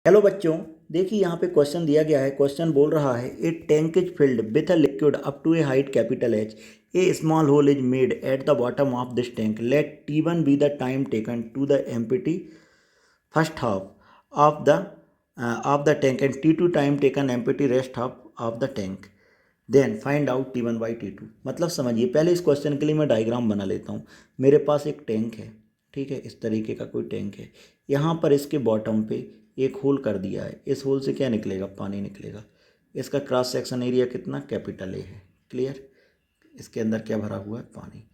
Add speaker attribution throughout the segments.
Speaker 1: Hello बच्चों, देखिए यहाँ पे क्वेश्चन दिया गया है। क्वेश्चन बोल रहा है a tank is filled with a liquid up to a height capital H, a small hole is made at the bottom of this tank, let T1 be the time taken to the empty first half of the tank and T2 time taken empty rest half of the tank, then find out T1 by T2। मतलब समझिए, पहले इस question के लिए मैं diagram बना लेता हूँ। मेरे पास एक टैंक है, ठीक है, इस तरीके का कोई टैंक है। यहाँ पर इसके बॉटम पे एक होल कर दिया है। इस होल से क्या निकलेगा? पानी निकलेगा। इसका क्रॉस सेक्शन एरिया कितना? कैपिटल ए है। क्लियर? इसके अंदर क्या भरा हुआ है? पानी।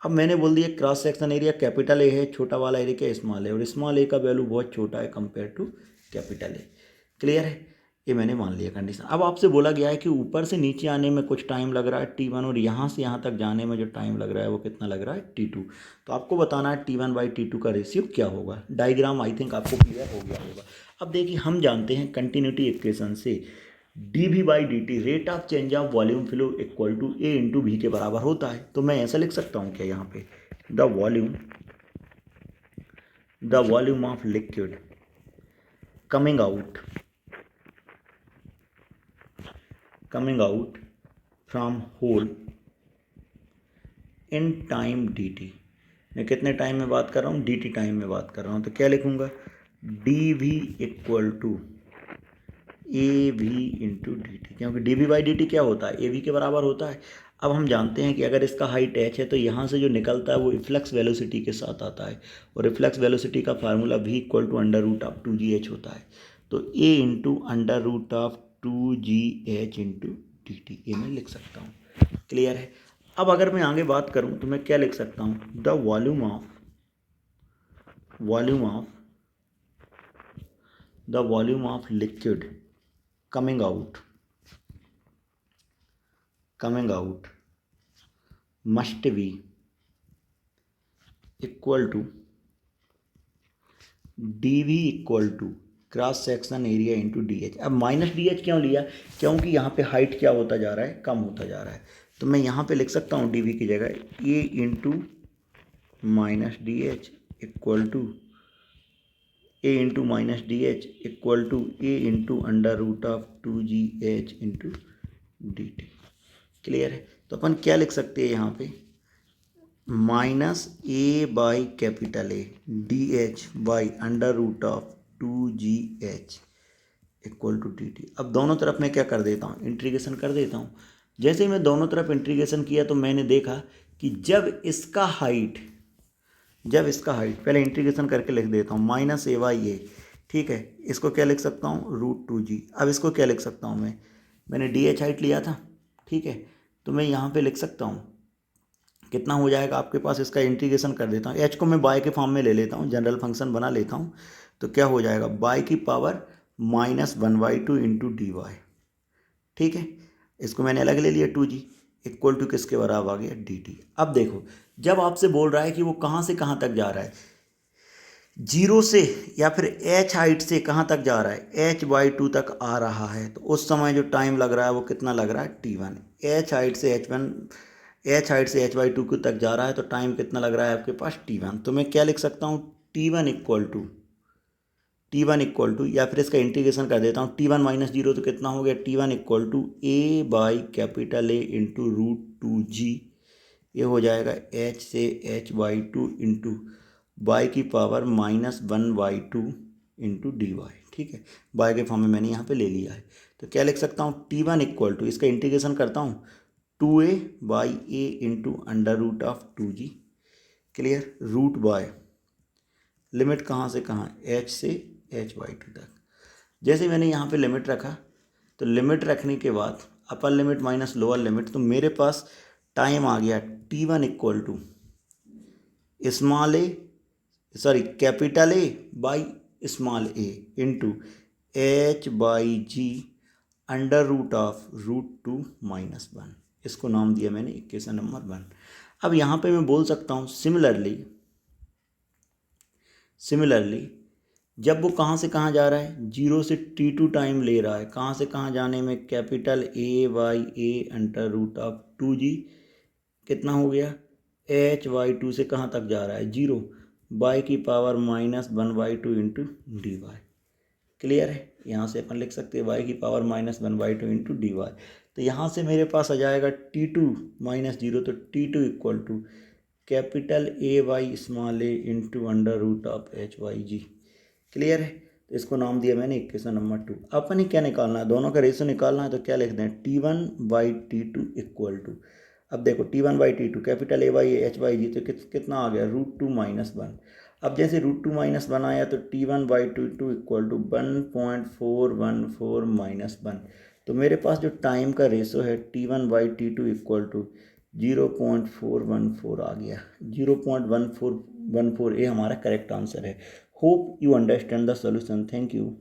Speaker 1: अब मैंने बोल दिया cross section area capital A है, छोटा वाला एरिया क्या? स्मॉल है, और स्मॉल ए का वैल्यू बहुत छोटा है compare to capital A. Clear है? ये मैंने मान लिया कंडीशन। अब आपसे बोला गया है कि ऊपर से नीचे आने में कुछ टाइम लग रहा है T1, और यहाँ से यहाँ तक जाने में जो टाइम लग रहा है वो कितना लग रहा है? T2। तो आपको बताना है T1 बाई T2 का रेशियो क्या होगा। डायग्राम आई थिंक आपको क्लियर हो गया होगा। अब देखिए, हम जानते हैं कंटिन्यूटी इक्वेशन से dV by dt rate of change of volume flow equal to A into V के बराबर होता है। तो मैं ऐसा लिख सकता हूँ क्या यहाँ पे? The volume of liquid coming out from hole in time dt। मैं कितने टाइम में बात कर रहा हूँ? dt टाइम में बात कर रहा हूँ। तो क्या लिखूंगा? dV equal to AV into D T, क्योंकि dV बाई dt क्या होता है? AV के बराबर होता है। अब हम जानते हैं कि अगर इसका हाइट h है तो यहाँ से जो निकलता है वो रिफ्लेक्स वेलोसिटी के साथ आता है, और रिफ्लेक्स वेलोसिटी का formula V equal to under root of 2GH होता है। तो A into under root of 2GH into D T, ये मैं लिख सकता हूँ। क्लियर है? अब अगर मैं आगे बात करूँ तो मैं क्या लिख सकता हूँ? The volume of liquid coming out must be equal to dV equal to cross section area into DH। अब माइनस DH क्यों लिया? क्योंकि यहाँ पे हाइट क्या होता जा रहा है? कम होता जा रहा है। तो मैं यहाँ पे लिख सकता हूँ dV की जगह A into minus DH equal to A into minus DH equal to A into under root of 2GH into DT। Clear है? तो अपन क्या लिख सकते हैं यहाँ पे? Minus A by capital A DH by under root of 2GH equal to dt। अब दोनों तरफ मैं क्या कर देता हूँ? इंटीग्रेशन कर देता हूँ। जैसे ही मैं दोनों तरफ इंटीग्रेशन किया तो मैंने देखा कि जब इसका हाइट पहले इंटीग्रेशन करके लिख देता हूँ माइनस A बाई ए, ठीक है। इसको क्या लिख सकता हूँ? Root 2G। अब इसको क्या लिख सकता हूँ मैंने DH हाइट लिया था, ठीक है। तो मैं यहाँ पे लिख सकता हूँ कितना हो जाएगा आपके पास? इसका इंटीग्रेशन कर देता हूँ। एच को मैं बाय के फॉर्म में ले लेता हूँ, जनरल फंक्शन बना लेता हूँ। तो क्या हो जाएगा? बाय की पावर -1/2 इंटू डी वाई, ठीक है। इसको मैंने अलग ले लिया 2G इक्वल टू किसके बराबर आ गया? dt। अब देखो, जब आपसे बोल रहा है कि वो कहाँ से कहाँ तक जा रहा है, जीरो से या फिर h हाइट से कहाँ तक जा रहा है? h/2 तक आ रहा है। तो उस समय जो टाइम लग रहा है वो कितना लग रहा है? T1। h हाइट से h/2 तक जा रहा है तो टाइम कितना लग रहा है आपके पास? T1। तो मैं क्या लिख सकता हूँ? T1 इक्वल टू, या फिर इसका इंटीग्रेशन कर देता हूँ, T1 माइनस जीरो तो कितना हो गया? T1 equal to A by capital A into root 2G। ये हो जाएगा h से h/2 इंटू बाई की पावर -1/2 इंटू डी वाई, ठीक है। बाई के फॉर्म में मैंने यहाँ पे ले लिया है। तो क्या लिख सकता हूँ? T1 इक्वल टू, इसका इंटीग्रेशन करता हूँ, 2A by A into under root of 2G। Clear? Root by limit कहाँ से कहाँ? h से h/2 तक। जैसे मैंने यहाँ पे लिमिट रखा, तो लिमिट रखने के बाद upper limit minus lower limit, तो मेरे पास टाइम आ गया T1 equal to capital A by small A into h/g under root of √2-1। इसको नाम दिया मैंने इक्वेशन नंबर 1। अब यहाँ पे मैं बोल सकता हूँ सिमिलरली जब वो कहाँ से कहाँ जा रहा है? 0 से T2 टाइम ले रहा है। कहाँ से कहाँ जाने में? Capital A by A under root of 2G कितना हो गया? h/2 से कहाँ तक जा रहा है? 0 बाई की power -1/2 into D Y. Clear है। यहाँ से अपन लिख सकते हैं y की पावर -1/2 इंटू डी वाई। तो यहाँ से मेरे पास आ जाएगा t2 -0, तो t2 equal to capital A/y small a into under root of HYG। Clear है। तो इसको नाम दिया मैंने इक्वेशन नंबर 2। अपन ही क्या निकालना है, दोनों का रेशो निकालना है, तो क्या लिख दें T1/T2 इक्वल टू, अब देखो T1/T2 कैपिटल A/HYG, तो कितना आ गया √2 - 1। अब जैसे √2 - 1 आया तो T1/T2 इक्वल टू 1.414 - 1। तो मेरे पास जो टाइम का रेशो है T1/T2 इक्वल टू 0.414 आ गया। 0.1414 ये हमारा करेक्ट आंसर है। Hope you understand the solution. Thank you.